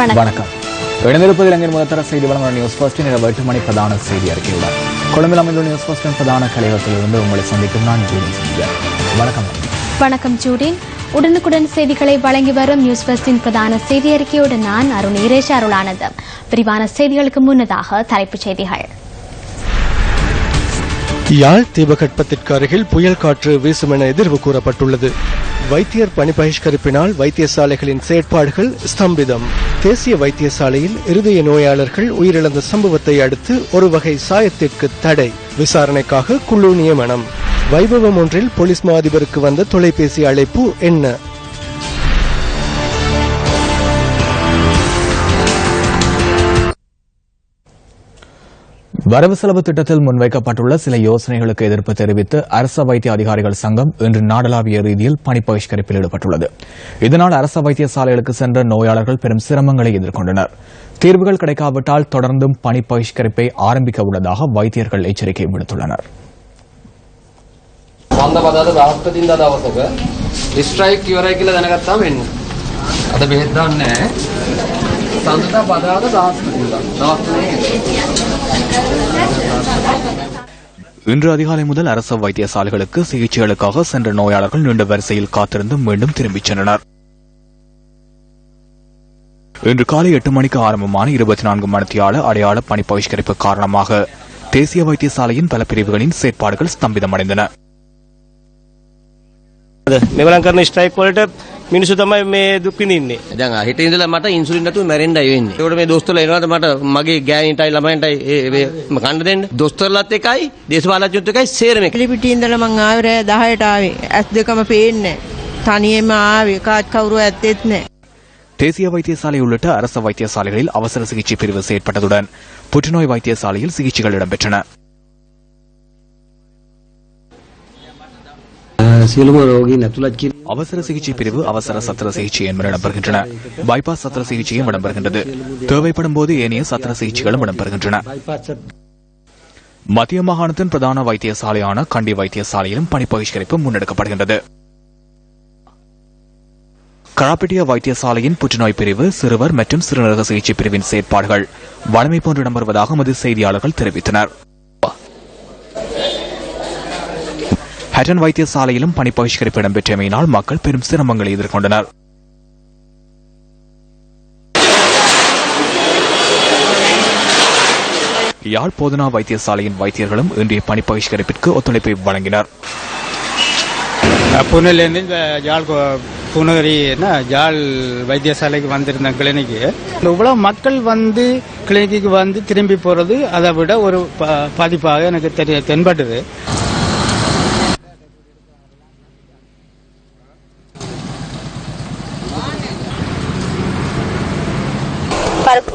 வணக்கம். இணைந்திருப்பது இலங்கையின் முதல்தர செய்தி வழங்குகிற நியூஸ் ஃபர்ஸ்டின் இரவு 8 மணி பிரதான செய்தி அறிக்கையுடன் கொழும்பில் அமைந்துள்ள நியூஸ் ஃபர்ஸ்டின் பிரதான கலையகத்திலிருந்து உங்களை சந்திக்கும் நான் ஜூடின் சிங்கர். வணக்கம். வணக்கம் ஜூடின். உடனுக்குடன் செய்திகளை வழங்கி வரும் நியூஸ் ஃபர்ஸ்டின் பிரதான செய்தி அறிக்கையுடன் நான் அருணீரேஷ் அருளானந்தம். விரிவான செய்திகளுக்கு முன்னதாக தலைப்புச் செய்திகள். யாழ் தீபகற்பத்திற்கு அருகில் புயல் காற்று வீசும் என எதிர்வு கூறப்பட்டுள்ளது. வைத்தியர் பணி பகிஷ்கரிப்பினால் வைத்தியசாலைகளின் செயற்பாடுகள் ஸ்தம்பிதம். தேசிய வைத்தியசாலையில் இருதய நோயாளர்கள் உயிரிழந்த சம்பவத்தை அடுத்து ஒரு வகை சாயத்திற்கு தடை. விசாரணைக்காக குழு நியமனம். வைபவம் ஒன்றில் போலீஸ் மா அதிபருக்கு வந்த தொலைபேசி அழைப்பு என்ன? வரவு செலவு திட்டத்தில் முன்வைக்கப்பட்டுள்ள சில யோசனைகளுக்கு எதிர்ப்பு தெரிவித்து அரச வைத்திய அதிகாரிகள் சங்கம் இன்று நாடளாவிய ரீதியில் பணி பகிஷ்கரிப்பில் ஈடுபட்டுள்ளது. இதனால் அரச வைத்தியசாலைகளுக்கு சென்ற நோயாளர்கள் பெரும் சிரமங்களை எதிர்கொண்டனர். தீர்வுகள் கிடைக்காவிட்டால் தொடர்ந்தும் பணி பகிஷ்கரிப்பை ஆரம்பிக்க உள்ளதாக வைத்தியர்கள் எச்சரிக்கை விடுத்துள்ளனர். இன்று அதிகாலை முதல் அரசு வைத்தியசாலைகளுக்கு சிகிச்சைகளுக்காக சென்ற நோயாளர்கள் நீண்ட வரிசையில் காத்திருந்து மீண்டும் திரும்பிச் சென்றனர். இன்று காலை 8 மணிக்கு ஆரம்பமான 24 மணித்தியால அடையாள பணி பகிஷ்கரிப்பு காரணமாக தேசிய வைத்தியசாலையின் பல பிரிவுகளின் செயற்பாடுகள் ஸ்தம்பிதமடைந்தன. මෙවලම් කරන ස්ට්‍රයික් වලට මිනිස්සු තමයි මේ දුක් විඳින්නේ. දැන් හිත ඉඳලා මට ඉන්සුලින් නැතුව මැරෙන්නයි වෙන්නේ. ඒකට මේ දොස්තරලා එනවාද මට මගේ ගෑණිටයි ළමයින්ටයි කන්න දෙන්න. දොස්තරලාත් එකයි දේශපාලනඥයොත් එකයි සේරම එකයි. පිටිපිටි ඉඳලා මං ආවේ රෑ 10ට ආවේ. ඇස් දෙකම පේන්නේ නැහැ. තනියෙම ආවේ. කාත් කවුරු ඇත්තෙත් නැහැ. தேசிய வைத்தியசாலை உள்ளிட்ட அரசு வைத்தியசாலைகளில் அவசர சிகிச்சை பிரிவு செயற்பட்டதுடன் புற்றுநோய் வைத்தியசாலையில் சிகிச்சைகள் இடம்பெற்றன. அவசர சிகிச்சை பிரிவு அவசர சத்திர சிகிச்சை என்பன இடம்பெறுகின்றன. பைபாஸ் சத்திர சிகிச்சையும் இடம்பெறுகின்றது. தேவைப்படும் போது ஏனைய சத்திர சிகிச்சைகளும் இடம்பெறுகின்றன. மத்திய மாகாணத்தின் பிரதான வைத்தியசாலையான கண்டி வைத்தியசாலையிலும் பணி பகிஷ்கரிப்பு முன்னெடுக்கப்படுகின்றது. கராப்பிட்டிய வைத்தியசாலையின் புற்றுநோய் பிரிவு, சிறுவர் மற்றும் சிறுநீரக சிகிச்சை பிரிவின் செயற்பாடுகள் வழமை போன்று இடம்பெறுவதாக எமது செய்தியாளர்கள் தெரிவித்தனர். ஹட்டன் வைத்தியசாலையிலும் பணி பகிஷ்கரிப்பு இடம்பெற்றமையினால் மக்கள் பெரும் சிரமங்களை எதிர்கொண்டனர். யாழ் போதனா வைத்தியசாலையின் வைத்தியர்களும் இன்றைய பணி பகிஷ்கரிப்பிற்கு ஒத்துழைப்பை வழங்கினர். புனேலேருந்து இந்த யாழ் புனகரி யாழ் வைத்தியசாலைக்கு வந்திருந்த கிளினிக்கு இவ்வளவு மக்கள் வந்து கிளினிக்கு வந்து திரும்பி போறது அதை விட ஒரு பாதிப்பாக எனக்கு தென்பட்டது.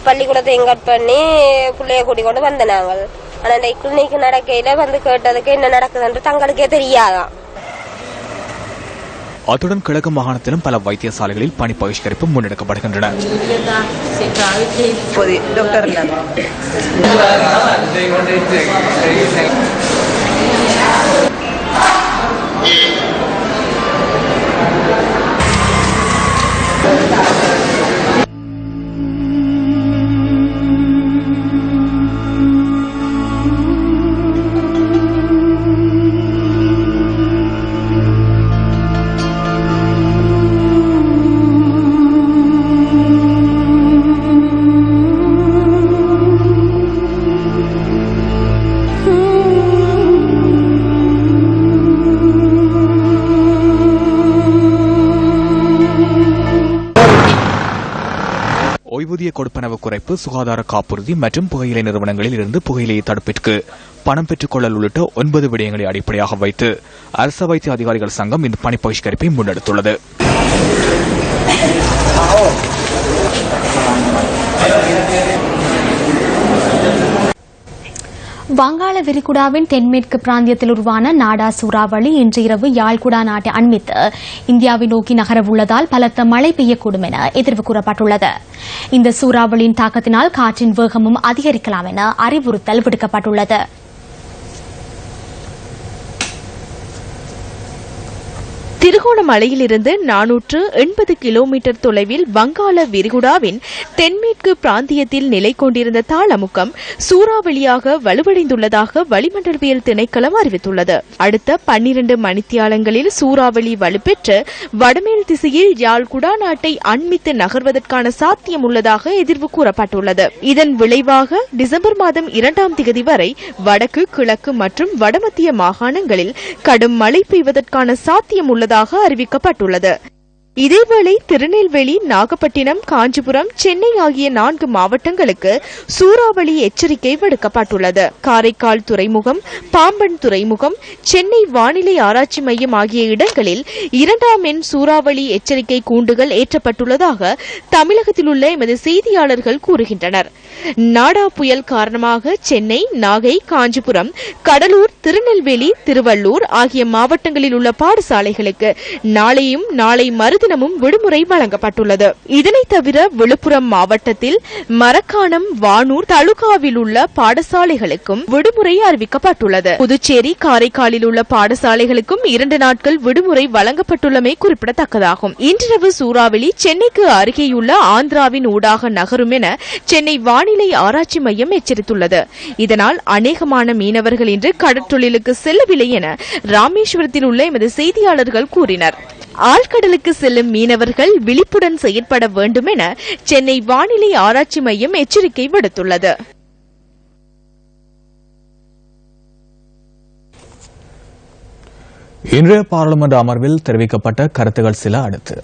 பள்ளிக்கூடத்தை எங்கட் பண்ணி பிள்ளைய கூட்டி கொண்டு வந்த நாங்கள். ஆனா இந்த கிளினிக் நடக்கையில வந்து கேட்டதுக்கு என்ன நடக்குதுன்னு தங்களுக்கே தெரியாதான். அத்துடன் கிழக்கு மாகாணத்திலும் பல வைத்தியசாலைகளில் பணி பகிஷ்கரிப்பு முன்னெடுக்கப்படுகின்றன. ஓய்வூதிய கொடுப்பனவு குறைப்பு, சுகாதார காப்புறுதி மற்றும் புகையிலை நிறுவனங்களில் இருந்து புகையிலையை தடுப்பிற்கு பணம் பெற்றுக் கொள்ளல் உள்ளிட்ட 9 விடயங்களை அடிப்படையாக வைத்து அரச வைத்திய அதிகாரிகள் சங்கம் இந்த பணி பகிஷ்கரிப்பை முன்னெடுத்துள்ளது. வங்காள விரிகுடாவின் தென்மேற்கு பிராந்தியத்தில் உருவான நாடா சூறாவளி இன்று இரவு யாழ்குடா நாட்டை அண்மித்து இந்தியாவை நோக்கி நகரவுள்ளதால் பலத்த மழை பெய்யக்கூடும் என எதிர்வு கூறப்பட்டுள்ளது. இந்த சூறாவளியின் தாக்கத்தினால் காற்றின் வேகமும் அதிகரிக்கலாம் என அறிவுறுத்தல் விடுக்கப்பட்டுள்ளது. திருகோணமலையிலிருந்து 480 கிலோமீட்டர் தொலைவில் வங்காள விரிகுடாவின் தென்மேற்கு பிராந்தியத்தில் நிலை கொண்டிருந்த தாளமுக்கம் சூறாவளியாக வலுவடைந்துள்ளதாக வளிமண்டலவியல் திணைக்களம் அறிவித்துள்ளது. அடுத்த 12 மணித்தியாலங்களில் சூறாவளி வலுப்பெற்று வடமேல் திசையில் யாழ் குடாநாட்டை அண்மித்து நகர்வதற்கான சாத்தியம் உள்ளதாக எதிர்வு கூறப்பட்டுள்ளது. இதன் விளைவாக டிசம்பர் மாதம் 2ஆம் தேதி வரை வடக்கு, கிழக்கு மற்றும் வடமத்திய மாகாணங்களில் கடும் மழை பெய்வதற்கான சாத்தியம் உள்ளதாக அறிவிக்கப்பட்டுள்ளது. இதேவேளை திருநெல்வேலி, நாகப்பட்டினம், காஞ்சிபுரம், சென்னை ஆகிய 4 மாவட்டங்களுக்கு சூறாவளி எச்சரிக்கை விடுக்கப்பட்டுள்ளது. காரைக்கால் துறைமுகம், பாம்பன் துறைமுகம், சென்னை வானிலை ஆராய்ச்சி மையம் ஆகிய இடங்களில் 2ஆம் எண் சூறாவளி எச்சரிக்கை கூண்டுகள் ஏற்றப்பட்டுள்ளதாக தமிழகத்தில் உள்ள எமது செய்தியாளர்கள் கூறுகின்றனர். நாடா புயல் காரணமாக சென்னை, நாகை, காஞ்சிபுரம், கடலூர், திருநெல்வேலி, திருவள்ளூர் ஆகிய மாவட்டங்களில் உள்ள பாடசாலைகளுக்கு நாளையும் நாளை மறுதினமும் விடுமுறை வழங்கப்பட்டுள்ளது. இதனைத் தவிர விழுப்புரம் மாவட்டத்தில் மரக்காணம், வானூர், தலுகாவில் உள்ள பாடசாலைகளுக்கும் விடுமுறை அறிவிக்கப்பட்டுள்ளது. புதுச்சேரி, காரைக்காலில் உள்ள பாடசாலைகளுக்கும் 2 நாட்கள் விடுமுறை வழங்கப்பட்டுள்ளமை குறிப்பிடத்தக்கதாகும். இன்றிரவு சூறாவளி சென்னைக்கு அருகேயுள்ள ஆந்திராவின் ஊடாக நகரும் என சென்னை வானிலை ஆராய்ச்சி மையம் எச்சரித்துள்ளது. இதனால் அநேகமான மீனவர்கள் இன்று கடற்றொழிலுக்கு செல்லவில்லை என ராமேஸ்வரத்தில் உள்ள எமது செய்தியாளர்கள் கூறினர். ஆழ்கடலுக்கு செல்லும் மீனவர்கள் விழிப்புடன் செயற்பட வேண்டும் என சென்னை வானிலை ஆராய்ச்சி மையம் எச்சரிக்கை விடுத்துள்ளது. இன்றைய பாராளுமன்ற அமர்வில் தெரிவிக்கப்பட்ட கருத்துகள் சில அடுத்து.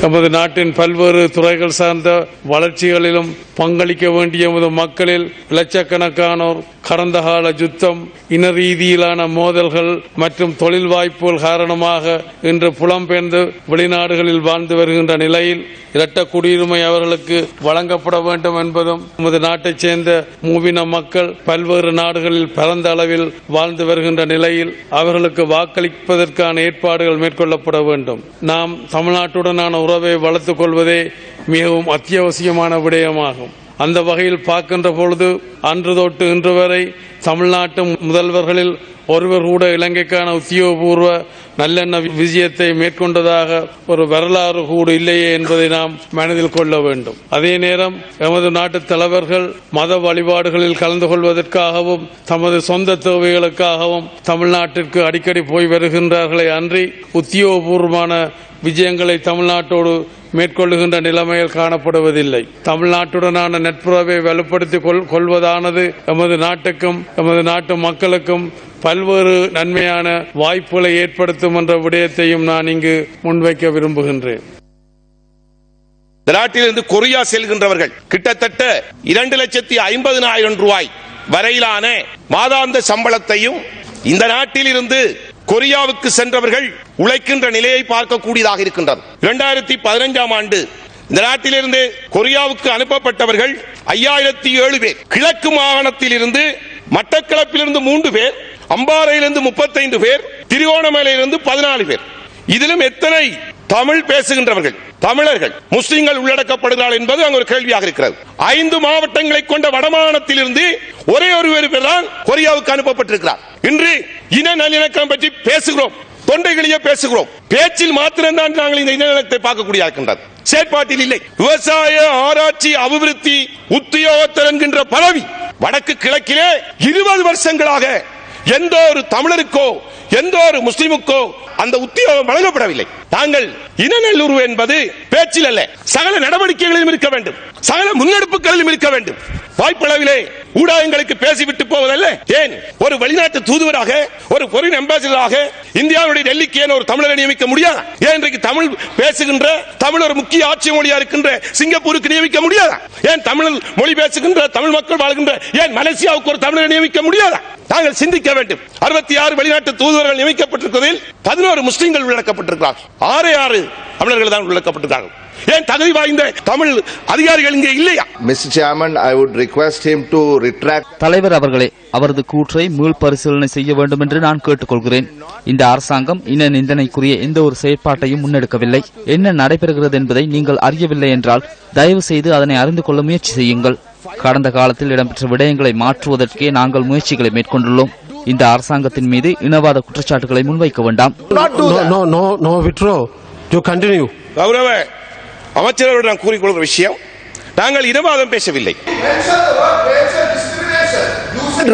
நமது நாட்டின் பல்வேறு துறைகள் சார்ந்த வளர்ச்சிகளிலும் பங்களிக்க வேண்டிய எமது மக்களில் லட்சக்கணக்கானோர் கடந்த கால யுத்தம், இன ரீதியிலான மோதல்கள் மற்றும் தொழில் வாய்ப்புகள் காரணமாக இன்று புலம்பெயர்ந்து வெளிநாடுகளில் வாழ்ந்து வருகின்ற நிலையில் இரட்ட குடியுரிமை அவர்களுக்கு வழங்கப்பட வேண்டும் என்பதும், நமது நாட்டைச் சேர்ந்த மூவின மக்கள் பல்வேறு நாடுகளில் பரந்த அளவில் வாழ்ந்து வருகின்ற நிலையில் அவர்களுக்கு வாக்களிப்பதற்கான ஏற்பாடுகள் மேற்கொள்ளப்பட வேண்டும். நாம் தமிழ்நாட்டுடனான உறவை வளர்த்துக் கொள்வதே மிகவும் அத்தியாவசியமான விடயமாகும். அந்த வகையில் பார்க்கின்ற பொழுது அன்று தொட்டு இன்று வரை தமிழ்நாட்டு முதல்வர்களில் ஒருவர் கூட இலங்கைக்கான உத்தியோகபூர்வ நல்லெண்ண விஜயத்தை மேற்கொண்டதாக ஒரு வரலாறு கூட இல்லையே என்பதை நாம் மனதில் கொள்ள வேண்டும். அதே நேரம் எமது நாட்டு தலைவர்கள் மத வழிபாடுகளில் கலந்து கொள்வதற்காகவும் தமது சொந்த தேவைகளுக்காகவும் தமிழ்நாட்டிற்கு அடிக்கடி போய் வருகின்றார்களே அன்றி உத்தியோகபூர்வமான விஜயங்களை தமிழ்நாட்டோடு மேற்கொள்ளுகின்ற நிலைமையில் காணப்படுவதில்லை. தமிழ்நாட்டுடனான நட்புறவை வலுப்படுத்திக் கொள்வதானது எமது நாட்டுக்கும் எமது நாட்டு மக்களுக்கும் பல்வேறு நன்மையான வாய்ப்புகளை ஏற்படுத்தும் என்ற விடயத்தையும் நான் இங்கு முன்வைக்க விரும்புகின்றேன். நாட்டிலிருந்து கொரியா செல்கின்றவர்கள் கிட்டத்தட்ட 2,50,000 ரூபாய் வரையிலான மாதாந்த சம்பளத்தையும் இந்த நாட்டில் இருந்து கொரியாவுக்கு சென்றவர்கள் உழைக்கின்ற நிலையை பார்க்கக்கூடியதாக இருக்கின்றது. 2015ஆம் ஆண்டு இந்த நாட்டிலிருந்து கொரியாவுக்கு அனுப்பப்பட்டவர்கள் 5007 பேர். கிழக்கு மாகாணத்தில் இருந்து மட்டக்களப்பிலிருந்து 3 பேர், அம்பாறையிலிருந்து 35 பேர், திருகோணமலையிலிருந்து 14 பேர். இதிலும் எத்தனை தமிழ் பேசுகின்றவர்கள், தமிழர்கள், முஸ்லிம்கள் உள்ளடக்கப்படுகிறார்கள் என்பது அங்கு ஒரு கேள்வியாக இருக்கிறது. 5 மாவட்டங்களை கொண்ட வடமாகாணத்தில் இருந்து ஒரே ஒரு பேர் தான் கொரியாவுக்கு அனுப்பப்பட்டிருக்கிறார். இன்று இன நல்லிணக்கம் பற்றி பேசுகிறோம், தொண்டைகளிலே பேசுகிறோம். பேச்சில் மாத்திரம்தான் நாங்கள் இந்த இனநலத்தை பார்க்கக்கூடிய இருக்கின்றது, செயற்பாட்டில் இல்லை. விவசாய ஆராய்ச்சி அபிவிருத்தி உத்தியோகத்தர் என்கின்ற பதவி வடக்கு கிழக்கிலே 20 வருஷங்களாக எந்த ஒரு தமிழருக்கோ எந்த ஒரு முஸ்லிமுக்கோ அந்த உத்தியோகம் வழங்கப்படவில்லை. நாங்கள் இனநல்லுறவு என்பது பேச்சில் அல்ல, சகல நடவடிக்கைகளிலும் இருக்க வேண்டும், சகல முன்னெடுப்புகளிலும் இருக்க வேண்டும். வாய்ப்பளவிலே ஊடகங்களுக்கு பேசிவிட்டு போவதல்ல. ஏன் ஒரு வெளிநாட்டு தூதுவராக, ஒரு ஃபாரின் அம்பாசிடராக இந்தியாவுடைய டெல்லிக்கு ஏன் ஒரு தமிழரை நியமிக்க முடியாதா? ஏன் இன்றைக்கு தமிழ் பேசுகின்ற, தமிழ் ஒரு முக்கிய ஆட்சி மொழியா இருக்கின்ற சிங்கப்பூருக்கு நியமிக்க முடியாதா? ஏன் தமிழ் மொழி பேசுகின்ற தமிழ் மக்கள் வாழ்கின்ற ஏன் மலேசியாவுக்கு ஒரு தமிழரை நியமிக்க முடியாதா? நாங்கள் சிந்திக்க வேண்டும். 66 வெளிநாட்டு தூதுவர்கள் நியமிக்கப்பட்டிருப்பதில் 11 முஸ்லிம்கள் உள்ளடக்கப்பட்டிருக்கிறார்கள், 6 தமிழர்கள் தான் உள்ளடக்கப்பட்டிருக்கிறார்கள். ஏன் தகுதி வாய்ந்த தமிழ் அதிகாரிகள் இங்கே இல்லையா? Mr. Chairman, I would request him to retract. தலைவர் அவர்களே, அவரது கூற்றை மீள் பரிசீலனை செய்ய வேண்டும் என்று நான் கேட்டுக்கொள்கிறேன். இந்த அரசாங்கம் இன நிந்தனைக்குரிய எந்த ஒரு செயற்பாட்டையும் முன்னெடுக்கவில்லை. என்ன நடைபெறுகிறது என்பதை நீங்கள் அறியவில்லை என்றால் தயவு செய்து அதனை அறிந்து கொள்ள முயற்சி செய்யுங்கள். கடந்த காலத்தில் இடம்பெற்ற விடயங்களை மாற்றுவதற்கே நாங்கள் முயற்சிகளை மேற்கொண்டுள்ளோம். இந்த அரசாங்கத்தின் மீது இனவாத குற்றச்சாட்டுகளை முன்வைக்க வேண்டாம். கௌரவ அமைச்சரோடு நான் கூறிக்கொள்கிற விஷயம், நாங்கள் இனவாதம் பேசவில்லை.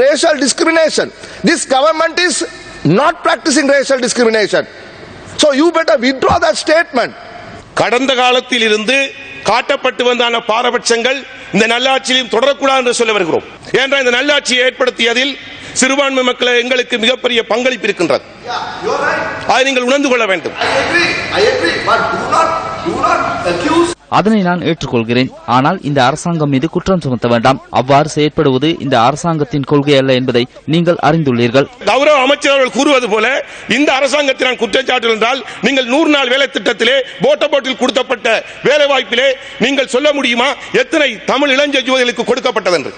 Racial discrimination. This government is not practicing racial discrimination. So you better withdraw that statement. கடந்த காலத்தில் இருந்து காட்டப்பட்டு வந்தான பாரபட்சங்கள் இந்த நல்லாட்சியிலும் தொடரக்கூடாது என்று சொல்ல வருகிறோம். ஏனென்றால் இந்த நல்லாட்சியை ஏற்படுத்தியதில் சிறுபான்மை மக்களை எங்களுக்கு மிகப்பெரிய பங்களிப்பு இருக்கின்றது. அதை நீங்கள் உணர்ந்து கொள்ள வேண்டும். அதனை நான் ஏற்றுக்கொள்கிறேன். ஆனால் இந்த அரசாங்கம் மீது குற்றம் சுமத்த வேண்டாம். அவ்வாறு செயற்படுவது இந்த அரசாங்கத்தின் கொள்கை அல்ல என்பதை நீங்கள் அறிந்துள்ளீர்கள். கௌரவ அமைச்சர் அவர்கள் கூறுவது போல இந்த அரசாங்கத்தின் குற்றச்சாட்டு என்றால், நீங்கள் 100 நாள் வேலை திட்டத்திலே போட்டில் கொடுக்கப்பட்ட வேலை வாய்ப்பிலே நீங்கள் சொல்ல முடியுமா எத்தனை தமிழ் இளைஞர் யுவதிகளுக்கு கொடுக்கப்பட்டது என்று?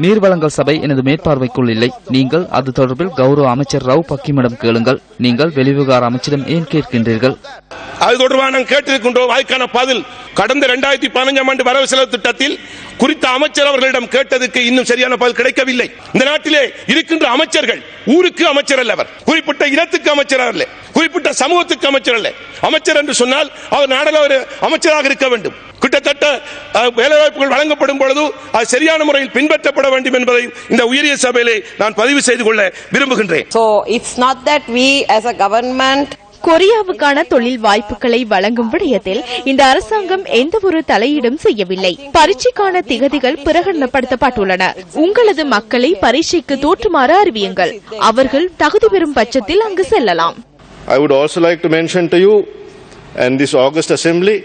நீர்வளங்கள் சபை எனது மேற்பார்வைக்குள் இல்லை. நீங்கள் அது தொடர்பில் கௌரவ அமைச்சர் ரவ் பக்கிமிடம் கேளுங்கள். நீங்கள் வெளிவிவகார அமைச்சரிடம் ஏன் கேட்கின்றீர்கள்? அது தொடர்பாக நாங்கள் கேட்டிருக்கின்றோம். அதுக்கான பதில் கடந்த 2015ஆம் ஆண்டு வரவு செலவு திட்டத்தில் குறித்த அமைச்சர் அவர்களிடம் கேட்டதுக்கு இன்னும் சரியான பதில் கிடைக்கவில்லை. இந்த நாட்டிலே இருக்கின்ற அமைச்சர்கள் ஊருக்கு அமைச்சர் அல்ல, அவர் குறிப்பிட்ட இனத்துக்கு அமைச்சர் அல்ல, குறிப்பிட்ட சமூகத்துக்கு அமைச்சர் அல்ல. அமைச்சர் என்று சொன்னால் அவர் நாடல ஒரு அமைச்சராக இருக்க வேண்டும். கிட்டத்தட்ட வேலைவாய்ப்புகள் வழங்கப்படும் பொழுது அது சரியான முறையில் பின்பற்றப்பட வேண்டும் என்பதை இந்த உயரிய சபையிலே நான் பதிவு செய்து கொள்ள விரும்புகின்றேன். So it's not that we as a government கொரியாவுக்கான தொழில் வாய்ப்புகளை வழங்கும் விடயத்தில் இந்த அரசாங்கம் எந்த ஒரு தலையீடும் செய்யவில்லை. பரீட்சைக்கான திகதிகள் பிரகடனப்படுத்தப்பட்டுள்ளன. உங்களது மக்களை பரீட்சைக்கு தோற்றுமாறு அறிவியுங்கள். அவர்கள் தகுதி பெறும் பட்சத்தில் அங்கு செல்லலாம். I would also like to mention to you and this August Assembly,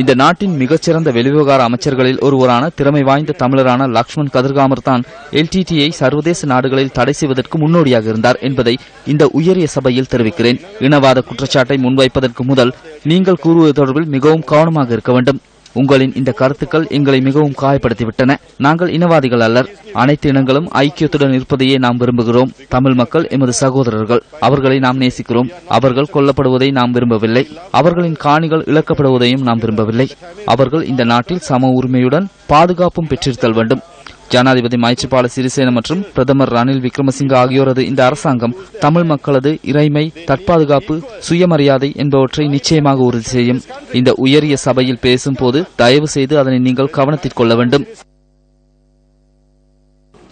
இந்த நாட்டின் மிகச்சிறந்த வெளிவிவகார அமைச்சர்களில் ஒருவரான திறமை வாய்ந்த தமிழரான லக்ஷ்மண் கதிர்காமர் தான் LTTE சர்வதேச நாடுகளில் தடை செய்வதற்கு முன்னோடியாக இருந்தார் என்பதை இந்த உயரிய சபையில் தெரிவிக்கிறேன். இனவாத குற்றச்சாட்டை முன்வைப்பதற்கு முதல் நீங்கள் கூறுவது தொடர்பில் மிகவும் கவனமாக இருக்க வேண்டும். உங்களின் இந்த கருத்துக்கள் எங்களை மிகவும் காயப்படுத்திவிட்டன. நாங்கள் இனவாதிகள் அல்லர். அனைத்து இனங்களும் ஐக்கியத்துடன் இருப்பதையே நாம் விரும்புகிறோம். தமிழ் மக்கள் எமது சகோதரர்கள். அவர்களை நாம் நேசிக்கிறோம். அவர்கள் கொல்லப்படுவதை நாம் விரும்பவில்லை. அவர்களின் காணிகள் இழக்கப்படுவதையும் நாம் விரும்பவில்லை. அவர்கள் இந்த நாட்டில் சம உரிமையுடன் பாதுகாப்பும் பெற்றிருத்தல் வேண்டும். ஜனாதிபதி மைத்ரிபால சிறிசேன மற்றும் பிரதமர் ரணில் விக்ரமசிங்க ஆகியோரது இந்த அரசாங்கம் தமிழ் மக்களது இறைமை, தற்பாதுகாப்பு, சுயமரியாதை என்பவற்றை நிச்சயமாக உறுதி செய்யும். இந்த உயரிய சபையில் பேசும் போது தயவு செய்து அதனை நீங்கள் கவனத்தில் கொள்ள வேண்டும்.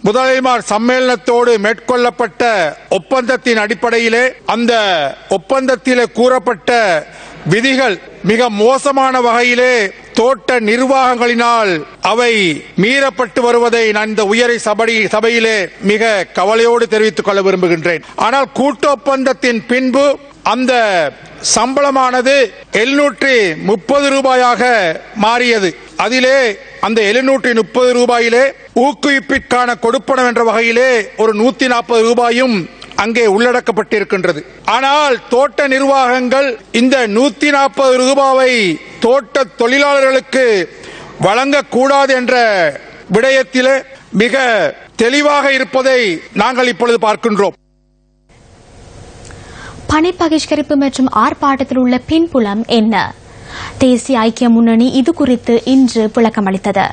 முதலமைச்சர் சம்மேளனத்தோடு மேற்கொள்ளப்பட்ட ஒப்பந்தத்தின் அடிப்படையிலே அந்த ஒப்பந்தத்திலே கூறப்பட்ட விதிகள் மிக மோசமான வகையிலே தோட்ட நிர்வாகங்களினால் அவை மீறப்பட்டு வருவதை நான் இந்த உயரிய சபையிலே மிக கவலையோடு தெரிவித்துக் கொள்ள விரும்புகின்றேன். ஆனால் கூட்டு ஒப்பந்தத்தின் பின்பு அந்த சம்பளமானது 730 ரூபாயாக மாறியது. அதிலே அந்த 730 ரூபாயிலே ஊக்குவிப்பிற்கான கொடுப்பனம் என்ற வகையிலே ஒரு 140 ரூபாயும் அங்கே உள்ளடக்கப்பட்டிருக்கின்றது. ஆனால் தோட்ட நிர்வாகங்கள் இந்த 140 ரூபாவை தோட்ட தொழிலாளர்களுக்கு வழங்கக்கூடாது என்ற விடயத்திலே மிக தெளிவாக இருப்பதை நாங்கள் இப்பொழுது பார்க்கின்றோம். பணி பகிஷ்கரிப்பு மற்றும் ஆர்ப்பாட்டத்தில் உள்ள பின்புலம் என்ன? தேசிய ஐக்கிய முன்னணி இது குறித்து இன்று விளக்கமளித்தது.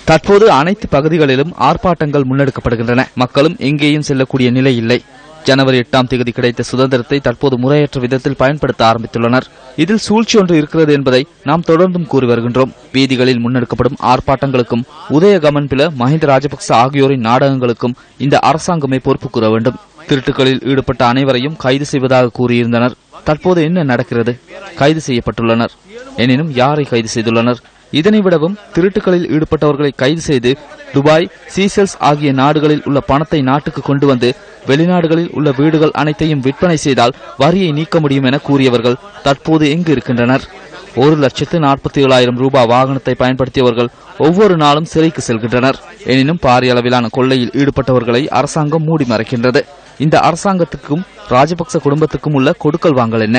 தற்போது அனைத்து பகுதிகளிலும் ஆர்ப்பாட்டங்கள் முன்னெடுக்கப்படுகின்றன. மக்களும் எங்கேயும் செல்லக்கூடிய நிலை இல்லை. ஜனவரி 8ஆம் தேதி கிடைத்த சுதந்திரத்தை தற்போது முறையற்ற விதத்தில் பயன்படுத்த ஆரம்பித்துள்ளனர். இதில் சூழ்ச்சி ஒன்று இருக்கிறது என்பதை நாம் தொடர்ந்தும் கூறி வருகின்றோம். வீதிகளில் முன்னெடுக்கப்படும் ஆர்ப்பாட்டங்களுக்கும் உதயகமன்பில மஹிந்த ராஜபக்ச ஆகியோரின் நாடகங்களுக்கும் இந்த அரசாங்கமே பொறுப்பு கூற வேண்டும். திருட்டுகளில் ஈடுபட்ட அனைவரையும் கைது செய்வதாக கூறியிருந்தனர். தற்போது என்ன நடக்கிறது? கைது செய்யப்பட்டுள்ளனர். எனினும் யாரை கைது செய்துள்ளனர்? இதனை விடவும் திருட்டுகளில் ஈடுபட்டவர்களை கைது செய்து துபாய், சீசெல்ஸ் ஆகிய நாடுகளில் உள்ள பணத்தை நாட்டுக்கு கொண்டு வந்து வெளிநாடுகளில் உள்ள வீடுகள் அனைத்தையும் விற்பனை செய்தால் வரியை நீக்க முடியும் என கூறியவர்கள் தற்போது எங்கு இருக்கின்றனர்? 1,47,000 ரூபாய் வாகனத்தை பயன்படுத்தியவர்கள் ஒவ்வொரு நாளும் சிறைக்கு செல்கின்றனர். எனினும் பாரிய அளவிலான கொள்ளையில் ஈடுபட்டவர்களை அரசாங்கம் மூடி மறைக்கின்றது. இந்த அரசாங்கத்துக்கும் ராஜபக்ச குடும்பத்துக்கும் உள்ள கொடுக்கல் வாங்கல் என்ன?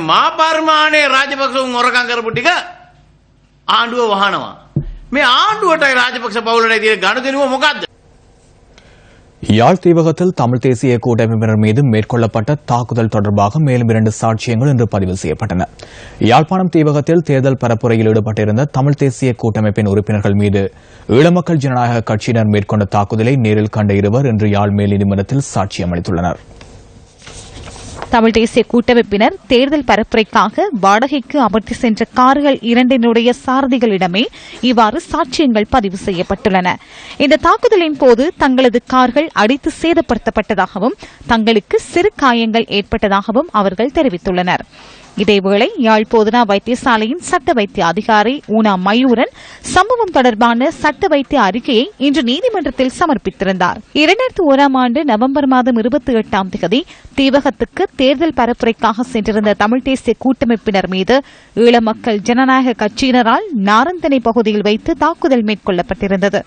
මා පර්මාණය රාජපක්ෂ හොරකම් කරපු ටික ආණ්ඩුව වහනවා. මේ ආණ්ඩුවටයි රාජපක්ෂ පවුලටයි තියෙන ගනුදෙනුව මොකද්ද? யாழ் தீவகத்தில் தமிழ் தேசிய கூட்டமைப்பினர் மீது மேற்கொள்ளப்பட்ட தாக்குதல் தொடர்பாக மேலும் 2 சாட்சியங்கள் இன்று பதிவு செய்யப்பட்டன. யாழ்ப்பாணம் தீவகத்தில் தேர்தல் பரப்புரையில் ஈடுபட்டிருந்த தமிழ் தேசிய கூட்டமைப்பின் உறுப்பினர்கள் மீது ஈழமக்கள் ஜனநாயக கட்சியினர் மேற்கொண்ட தாக்குதலை நேரில் கண்ட இருவர் இன்று யாழ் மேல் நீதிமன்றத்தில் சாட்சியம் அளித்துள்ளனர். தமிழ் தேசிய கூட்டமைப்பினர் தேர்தல் பரப்புரைக்காக வாடகைக்கு அமர்த்தி சென்ற கார்கள் 2 சாரதிகளிடமே இவ்வாறு சாட்சியங்கள் பதிவு செய்யப்பட்டுள்ளன. இந்த தாக்குதலின் போது தங்களது கார்கள் அடித்து சேதப்படுத்தப்பட்டதாகவும் தங்களுக்கு சிறு காயங்கள் ஏற்பட்டதாகவும் அவர்கள் தெரிவித்துள்ளனர். இதேவேளை யாழ் போதனா வைத்தியசாலையின் சட்ட வைத்திய அதிகாரி ஊனா மயூரன் சம்பவம் தொடர்பான சட்ட வைத்திய அறிக்கையை இன்று நீதிமன்றத்தில் சமர்ப்பித்திருந்தார். 2001 ஆண்டு நவம்பர் மாதம் 28ஆம் தேதி தீவகத்துக்கு தேர்தல் பரப்புரைக்காக சென்றிருந்த தமிழ் தேசிய கூட்டமைப்பினர் மீது ஈழ மக்கள் ஜனநாயக கட்சியினரால் நாரந்தனை பகுதியில் வைத்து தாக்குதல் மேற்கொள்ளப்பட்டிருந்தது.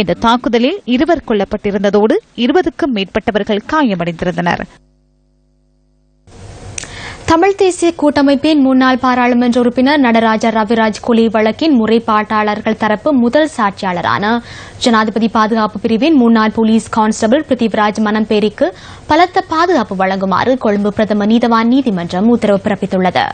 இந்த தாக்குதலில் 2 கொல்லப்பட்டிருந்ததோடு 20க்கும் மேற்பட்டவர்கள் காயமடைந்திருந்தனர். தமிழ் தேசிய கூட்டமைப்பின் முன்னாள் பாராளுமன்ற உறுப்பினர் நடராஜா ரவிராஜ் கொலை வழக்கின் முறைப்பாட்டாளர்கள் தரப்பு முதல் சாட்சியாளரான ஜனாதிபதி பாதுகாப்பு பிரிவின் முன்னாள் போலீஸ் கான்ஸ்டபிள் பிருத்திவிராஜ் மனம்பேரிக்கு பலத்த பாதுகாப்பு வழங்குமாறு கொழும்பு பிரதம நீதவான் நீதிமன்றம் உத்தரவு பிறப்பித்துள்ளது.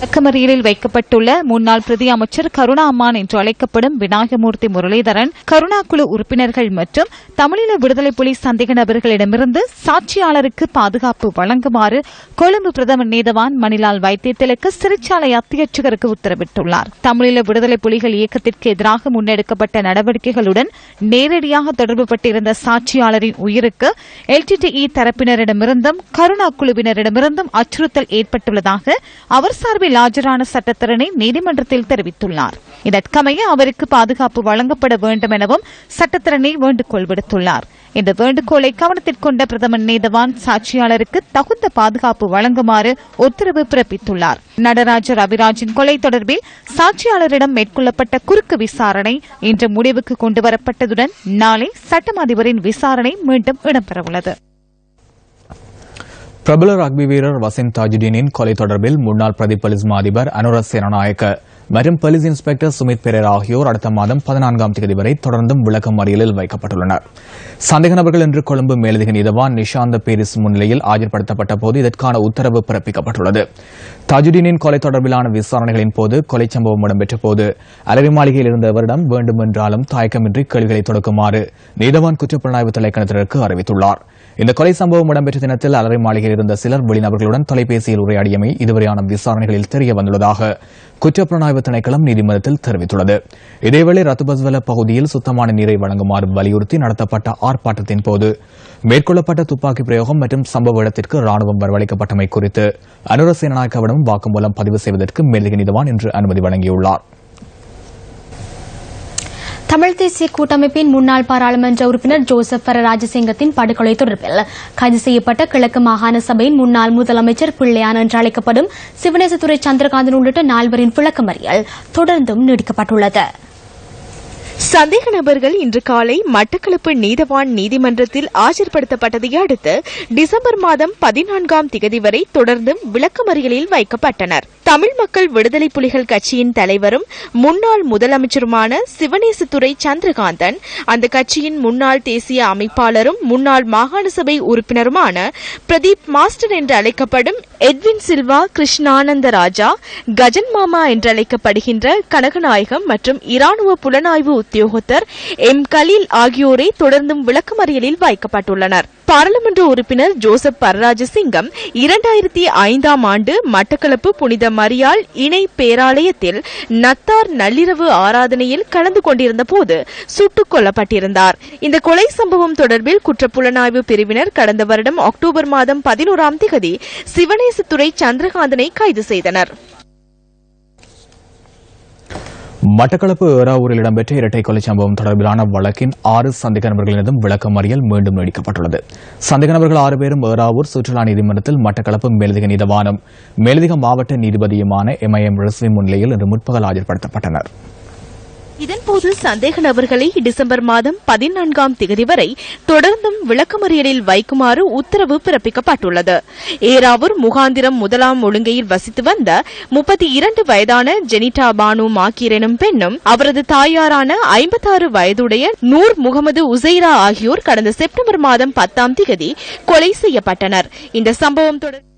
விளக்கமறியலில் வைக்கப்பட்டுள்ள முன்னாள் பிரதி அமைச்சர் கருணா அம்மான் என்று அழைக்கப்படும் விநாயகமூர்த்தி முரளிதரன், கருணா குழு உறுப்பினர்கள் மற்றும் தமிழீழ விடுதலை புலி சந்தேக நபர்களிடமிருந்து சாட்சியாளருக்கு பாதுகாப்பு வழங்குமாறு கொழும்பு பிரதமர் நீதவான் மணிலால் வைத்தியத்திலுக்கு சிறைச்சாலை அத்தியட்சகருக்கு உத்தரவிட்டுள்ளார். தமிழீழ விடுதலை புலிகள் இயக்கத்திற்கு எதிராக முன்னெடுக்கப்பட்ட நடவடிக்கைகளுடன் நேரடியாக தொடர்புபட்டிருந்த சாட்சியாளரின் உயிருக்கு எல்டிடிஇ தரப்பினரிடமிருந்தும் கருணா குழுவினரிடமிருந்தும் அச்சுறுத்தல் ஏற்பட்டுள்ளதாக அவர் சார்பில் ஆஜரான சட்டத்தரணி நீதிமன்றத்தில் தெரிவித்துள்ளார். இதற்கமைய அவருக்கு பாதுகாப்பு வழங்கப்பட வேண்டும் எனவும் சட்டத்தரணி வேண்டுகோள் விடுத்துள்ளார். இந்த வேண்டுகோளை கவனத்திற்கொண்ட பிரதமர் நீதவான் சாட்சியாளருக்கு தகுந்த பாதுகாப்பு வழங்குமாறு உத்தரவு பிறப்பித்துள்ளார். நடராஜ ரவிராஜின் கொலை தொடர்பில் சாட்சியாளரிடம் மேற்கொள்ளப்பட்ட குறுக்கு விசாரணை இன்று முடிவுக்கு கொண்டுவரப்பட்டதுடன் நாளை சட்டம் அதிபரின் விசாரணை மீண்டும் இடம்பெறவுள்ளது. பிரபல ரக்பி வீரர் வசின் தாஜுடீனின் கொலை தொடர்பில் முன்னாள் பிரதி போலீஸ் மா அதிபர் அனுர சேனநாயக்க மற்றும் போலீஸ் இன்ஸ்பெக்டர் சுமித் பெரேரா ஆகியோர் அடுத்த மாதம் 14ஆம் தேதி வரை தொடர்ந்தும் விளக்கமறியலில் வைக்கப்பட்டுள்ளனர். சந்தேக நபர்கள் இன்று கொழும்பு மேலதிக நீதவான் நிஷாந்த பேரிஸ் முன்னிலையில் ஆஜர்படுத்தப்பட்ட போது இதற்கான உத்தரவு பிறப்பிக்கப்பட்டுள்ளது. தாஜுடீனின் கொலை தொடர்பிலான விசாரணைகளின் போது கொலை சம்பவம் இடம்பெற்ற போது அலரி மாளிகையில் இருந்தவரிடம் வேண்டுமென்றாலும் தயக்கமின்றி கேள்விகளை தொடுக்குமாறு நீதவான் குற்றப்புலனாய்வு திணைக்களத்திற்கு அறிவித்துள்ளார். இந்த கொலை சம்பவம் இடம்பெற்ற தினத்தில் அலரி மாளிகையில் இருந்த சிலர் வெளிநபர்களுடன் தொலைபேசியில் உரையாடியமை இதுவரையான விசாரணைகளில் தெரிய வந்துள்ளதாக குற்றப்புலனாய்வு திணைக்களம் நீதிமன்றத்தில் தெரிவித்துள்ளது. இதேவேளை ரத்துபஸ்வல பகுதியில் சுத்தமான நீரை வழங்குமாறு வலியுறுத்தி நடத்தப்பட்ட ஆர்ப்பாட்டத்தின் போது மேற்கொள்ளப்பட்ட துப்பாக்கி பிரயோகம் மற்றும் சம்பவ இடத்திற்கு ராணுவம் வரவழைக்கப்பட்டமை குறித்து அனுர சேனநாயக்கவிடம் வாக்குமூலம் பதிவு செய்வதற்கு மேலதிக நீதவான் இன்று அனுமதி வழங்கியுள்ளார். தமிழ் தேசிய கூட்டமைப்பின் முன்னாள் பாராளுமன்ற உறுப்பினர் ஜோசப் ராஜசிங்கத்தின் படுகொலை தொடர்பில் கைது செய்யப்பட்ட கிழக்கு மாகாண சபையின் முன்னாள் முதலமைச்சர் பிள்ளையான் என்று அழைக்கப்படும் சிவனேசதுரை சந்திரகாந்தன் உள்ளிட்ட 4 விளக்கமறியல் தொடர்ந்தும் நீடிக்கப்பட்டுள்ளது. சந்தேக நபர்கள் இன்று காலை மட்டக்களப்பு நீதவான் நீதிமன்றத்தில் ஆஜர்படுத்தப்பட்டதை அடுத்து டிசம்பர் மாதம் 14ஆம் தேதி வரை தொடர்ந்தும் விளக்கமறியலில் வைக்கப்பட்டனர். தமிழ் மக்கள் விடுதலை புலிகள் கட்சியின் தலைவரும் முன்னாள் முதலமைச்சருமான சிவனேசதுரை சந்திரகாந்தன், அந்த கட்சியின் முன்னாள் தேசிய அமைப்பாளரும் முன்னாள் மாகாண சபை உறுப்பினருமான பிரதீப் மாஸ்டர் என்று அழைக்கப்படும் எட்வின் சில்வா, கிருஷ்ணானந்த ராஜா, கஜன் மாமா என்று அழைக்கப்படுகின்ற கனகநாயகம் மற்றும் இராணுவ புலனாய்வு உத்தியோகத்தர் எம் கலீல் ஆகியோரை தொடர்ந்தும் விளக்கமறியலில் வைக்கப்பட்டுள்ளனர். பாராளுமன்ற உறுப்பினர் ஜோசப் பரராஜசிங்கம் 2005ஆம் ஆண்டு மட்டக்களப்பு புனித மரியாள் இணை பேராலயத்தில் நத்தார் நள்ளிரவு ஆராதனையில் கலந்து கொண்டிருந்த போது சுட்டுக் கொல்லப்பட்டிருந்தார். இந்த கொலை சம்பவம் தொடர்பில் குற்றப்புலனாய்வு பிரிவினர் கடந்த வருடம் அக்டோபர் மாதம் 11ஆம் தேதி சிவனேசதுரை சந்திரகாந்தனை கைது செய்தனர். மட்டக்களப்பு ஏறாவூரில் இடம்பெற்ற இரட்டை கொலை சம்பவம் தொடர்பிலான வழக்கின் 6 சந்தேக நபர்களினதும் விளக்கமறியல் மீண்டும் நீடிக்கப்பட்டுள்ளது. சந்தேக நபர்கள் 6 பேரும் ஏறாவூர் சுற்றுலா நீதிமன்றத்தில் மட்டக்களப்பு மேலதிக நீதவானும் மேலதிக மாவட்ட நீதிபதியுமான MIM ரிஸ்வி முன்னிலையில் இன்று முற்பகல் ஆஜர்படுத்தப்பட்டனர். இதன்போது சந்தேக நபர்களை டிசம்பர் மாதம் 14ஆம் தேதி வரை தொடர்ந்தும் விளக்கமறியலில் வைக்குமாறு உத்தரவு பிறப்பிக்கப்பட்டுள்ளது. ஏராவூர் முகாந்திரம் 1ஆம் ஒழுங்கையில் வசித்து வந்த 32 வயதான ஜெனிட்டா பானு மாக்கீர் எனும் பெண்ணும் அவரது தாயாரான 56 வயதுடைய நூர் முகமது உசைரா ஆகியோர் கடந்த செப்டம்பர் மாதம் 10ஆம் தேதி கொலை செய்யப்பட்டனர். இந்த சம்பவம் தொடர்பாக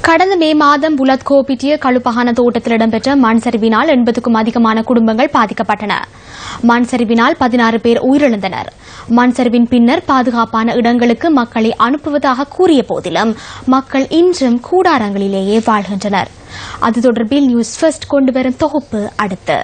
கடந்த மே மாதம் புலத் கோபிட்டிய கழுப்பகான தோட்டத்தில் இடம்பெற்ற மண் சரிவினால் 80க்கும் அதிகமான குடும்பங்கள் பாதிக்கப்பட்டன. மண் சரிவினால் 16 பேர் உயிரிழந்தனர். மண் சரிவின் பின்னர் பாதுகாப்பான இடங்களுக்கு மக்களை அனுப்புவதாக கூறிய போதிலும் மக்கள் இன்றும் கூடாரங்களிலேயே வாழ்கின்றனர். அது தொடர்பில் நியூஸ் ஃபர்ஸ்ட் கொண்டுவரும் தொகுப்பு அடுத்து.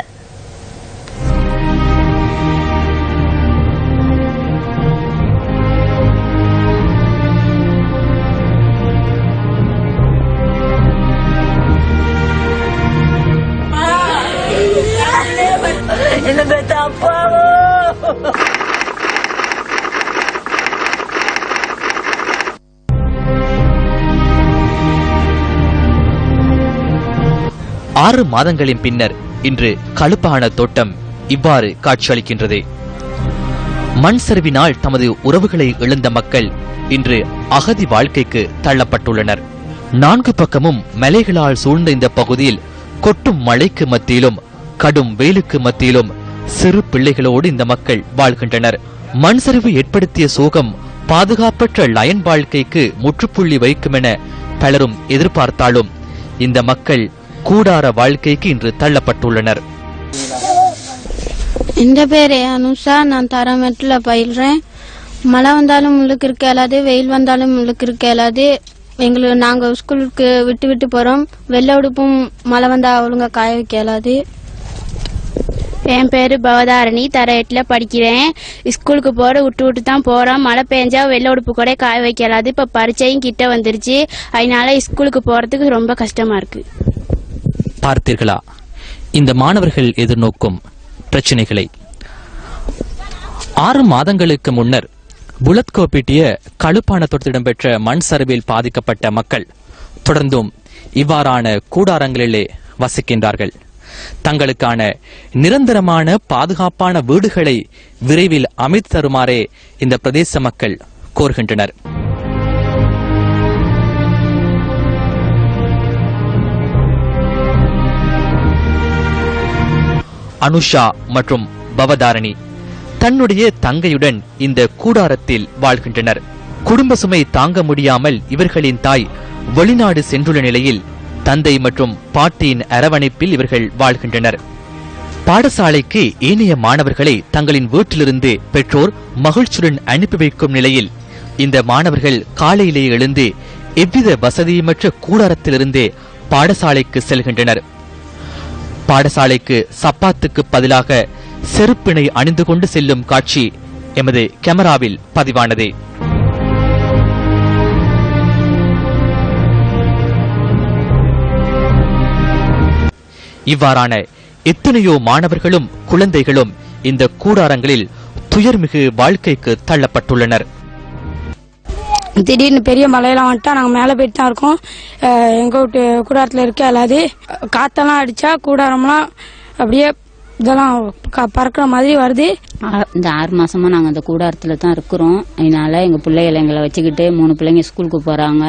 ஆறு மாதங்களின் பின்னர் இன்று கழுப்பான தோட்டம் இவ்வாறு காட்சியளிக்கின்றது. மண் சரிவினால் தமது உறவுகளை இழந்த மக்கள் இன்று அகதி வாழ்க்கைக்கு தள்ளப்பட்டுள்ளனர். 4 பக்கமும் மலைகளால் சூழ்ந்த இந்த பகுதியில் கொட்டும் மழைக்கு மத்தியிலும் கடும் வெயிலுக்கு மத்தியிலும் சிறு பிள்ளைகளோடு இந்த மக்கள் வாழ்கின்றனர். மண் சரிவு ஏற்படுத்திய சோகம் பாதுகாப்பற்ற லயன் வாழ்க்கைக்கு முற்றுப்புள்ளி வைக்கும் என பலரும் எதிர்பார்த்தாலும் இந்த மக்கள் கூடார வாழ்க்கைக்கு இன்று தள்ளப்பட்டுள்ளனர். என் பேரு அனுஷா, நான் தரமெட்டில் பயில்றேன். மழை வந்தாலும் முள்ளுக்கு இருக்க இயலாது, வெயில் வந்தாலும் முள்ளுக்கு இருக்க இயலாது. எங்களுக்கு நாங்கள் ஸ்கூலுக்கு விட்டு போகிறோம். வெள்ளை உடுப்பும் மழை வந்தால் ஒழுங்காக காய வைக்க இயலாது. என் பேரு பவதாரணி, தர 8ல் படிக்கிறேன். ஸ்கூலுக்கு விட்டு தான் போறோம். மழை பெஞ்சா வெள்ளை உடுப்பு கூட காய வைக்கலாது. இப்ப பரீட்சையும் கிட்ட வந்துருச்சு, அதனால ஸ்கூலுக்கு போறதுக்கு ரொம்ப கஷ்டமா இருக்கு. பார்த்தீர்களா இந்த மாணவர்கள் எதிர்நோக்கும் பிரச்சனைகளை? 6 மாதங்களுக்கு முன்னர் புலத்கோப்பிட்டிய கழுப்பானத்தோடு இடம்பெற்ற மண் சரிவில் பாதிக்கப்பட்ட மக்கள் தொடர்ந்தும் இவ்வாறான கூடாரங்களிலே வசிக்கின்றார்கள். தங்களுக்கான நிரந்தரமான பாதுகாப்பான வீடுகளை விரைவில் அமைத்து தருமாறே இந்த பிரதேச மக்கள் கோருகின்றனர். அனுஷா மற்றும் பவதாரணி தன்னுடைய தங்கையுடன் இந்த கூடாரத்தில் வாழ்கின்றனர். குடும்ப சுமை தாங்க முடியாமல் இவர்களின் தாய் வெளிநாடு சென்றுள்ள நிலையில் தந்தை மற்றும் பாட்டியின் அரவணைப்பில் இவர்கள் வாழ்கின்றனர். பாடசாலைக்கு ஏனைய மாணவர்களை தங்களின் வீட்டிலிருந்து பெற்றோர் மகிழ்ச்சியுடன் அனுப்பி வைக்கும் நிலையில் இந்த மாணவர்கள் காலையிலேயே எழுந்து எவ்வித வசதியுமற்ற கூடாரத்திலிருந்தே பாடசாலைக்கு செல்கின்றனர். பாடசாலைக்கு சப்பாத்துக்கு பதிலாக செருப்பினை அணிந்து கொண்டு செல்லும் காட்சி எமது கேமராவில் பதிவானது. இவ்வாறான எத்தனையோ மாணவர்களும் குழந்தைகளும் இந்த கூடாரங்களில் துயர்மிகு வாழ்க்கைக்கு தள்ளப்பட்டுள்ளனர். திடீர்னு பெரிய மழையெல்லாம் வந்துட்டா நாங்கள் மேலே போயிட்டு தான் இருக்கோம். எங்கள் வீட்டு கூடாரத்தில் இருக்க அல்லாது காற்றெல்லாம் அடித்தா கூடாரம்லாம் அப்படியே இதெல்லாம் பறக்கிற மாதிரி வருது. இந்த 6 மாசமா நாங்கள் அந்த கூடாரத்தில் தான் இருக்கிறோம். அதனால எங்கள் பிள்ளைகளை எங்களை வச்சுக்கிட்டு 3 பிள்ளைங்க ஸ்கூலுக்கு போகிறாங்க.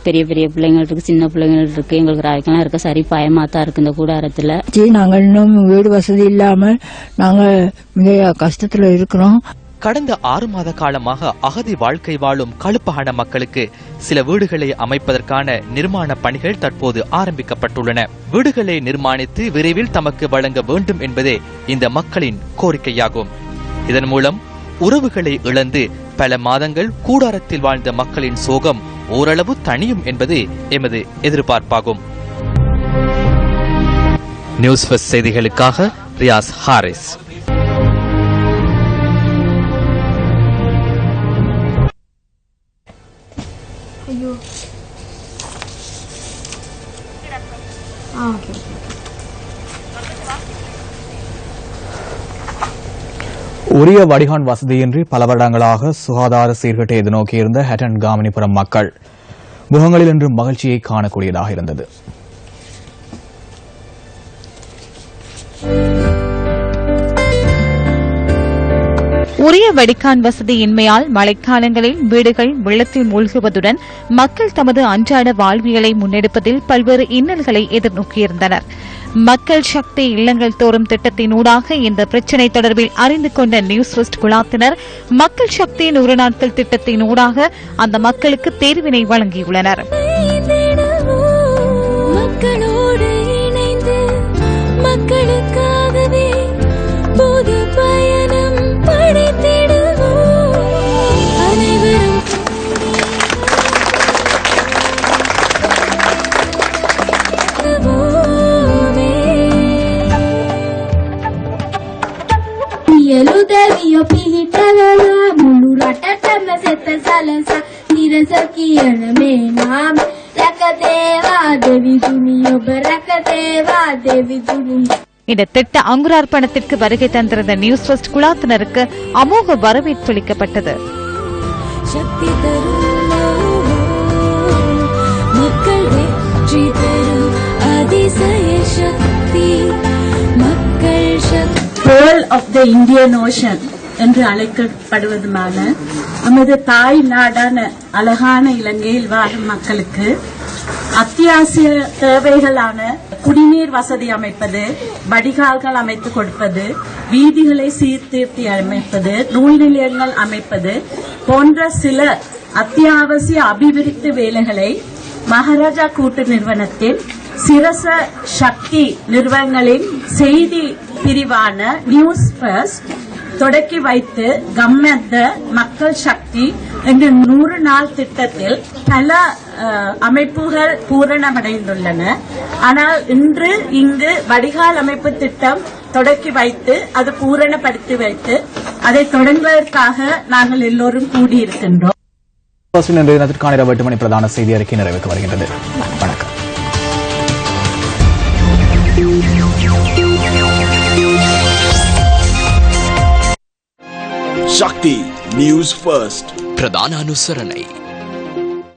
பெரிய பெரிய பிள்ளைங்கள் இருக்கு, சின்ன பிள்ளைங்கள் இருக்கு. எங்களுக்கு ராய்க்கெல்லாம் இருக்க சரி பயமாக தான் இருக்கு இந்த கூடாரத்தில். நாங்கள் இன்னும் வீடு வசதி இல்லாமல் நாங்கள் மிக கஷ்டத்தில் இருக்கிறோம். கடந்த 6 மாத காலமாக அகதி வாழ்க்கை வாழும் கழுப்பகான மக்களுக்கு சில வீடுகளை அமைப்பதற்கான நிர்மாண பணிகள் தற்போது ஆரம்பிக்கப்பட்டுள்ளன. வீடுகளை நிர்மாணித்து விரைவில் தமக்கு வழங்க வேண்டும் என்பதே இந்த மக்களின் கோரிக்கையாகும். இதன் மூலம் உறவுகளை இழந்து பல மாதங்கள் கூடாரத்தில் வாழ்ந்த மக்களின் சோகம் ஓரளவு தணியும் என்பது எமது எதிர்பார்ப்பாகும். நியூஸ் ஃபர்ஸ்ட் செய்திகளுக்காக ரியாஸ் ஹாரிஸ். உரிய வடிகான் வசதியின்றி பல வருடங்களாக சுகாதார சீர்கேட்டை எதிர்நோக்கியிருந்த ஹட்டன் காமினிபுரம் மக்கள் முகங்களில் இன்று மகிழ்ச்சியை காணக்கூடியதாக இருந்தது. உரிய வடிகான் வசதியின்மையால் மழைக்காலங்களில் வீடுகள் வெள்ளத்தில் மூழ்குவதுடன் மக்கள் தமது அன்றாட வாழ்வியலை முன்னெடுப்பதில் பல்வேறு இன்னல்களை எதிர்நோக்கியிருந்தனர். மக்கள் சக்தி இல்லங்கள் தோறும் திட்டத்தினூடாக இந்த பிரச்சினை தொடர்பில் அறிந்து கொண்ட நியூஸ் ஃபர்ஸ்ட் குழாத்தினர் மக்கள் சக்தி 100 நாட்கள் திட்டத்தினூடாக அந்த மக்களுக்கு தேர்வினை வழங்கியுள்ளனர். மக்களோடு இணைந்து மக்களுக்காகவே பொது பயணம் படைத்திடுவோம். அனைவரும் එලුදැවිය පිහිටවලා මුළු රටටම සෙත සලසා නිරස කියන මේ නාම රැකදේවා දෙවිදුනි ඔබ රැකදේවා දෙවිදුනි. இந்த திட்ட அங்குரார்ப்பணத்திற்கு வருகை தந்திருந்த நியூஸ் ஃபர்ஸ்ட் குழாத்தினருக்கு அமோக வரவேற்பு அளிக்கப்பட்டது. சக்தி தரும் மக்கள் வெற்றி தரும் அதிசய சக்தி மக்கள் சக்தி. Pearl of the Indian Ocean என்று அழைக்கப்படுவதுமான நமது தாய் நாடான அழகான இலங்கையில் வாழும் மக்களுக்கு அத்தியாவசிய தேவைகளான குடிநீர் வசதி அமைப்பது, வடிகால்கள் அமைத்துக் கொடுப்பது, வீதிகளை சீர்திருத்தி அமைப்பது, நூல் நிலையங்கள் அமைப்பது போன்ற சில அத்தியாவசிய அபிவிருத்தி வேலைகளை மகாராஜா கூட்டு நிறுவனத்தின் சிரச சக்தி நிறுவனங்களின் செய்தி பிரிவான நியூஸ் ஃபர்ஸ்ட் தொடக்கி வைத்து கம்மத்த மக்கள் சக்தி என்ற 100 நாள் திட்டத்தில் பல அமைப்புகள் பூரணமடைந்துள்ளன. ஆனால் இன்று இங்கு வடிகால் அமைப்பு திட்டம் தொடக்கி வைத்து அது பூரணப்படுத்தி வைத்து அதை தொடங்குவதற்காக நாங்கள் எல்லோரும் கூடியிருக்கின்றோம். இன்றைய தினத்திற்கான 8 மணி பிரதான செய்தி அறிக்கை நிறைவுக்கு வருகின்றது. வணக்கம். Shakti News First. ಪ್ರಧಾನ ಅನುಸರಣೆ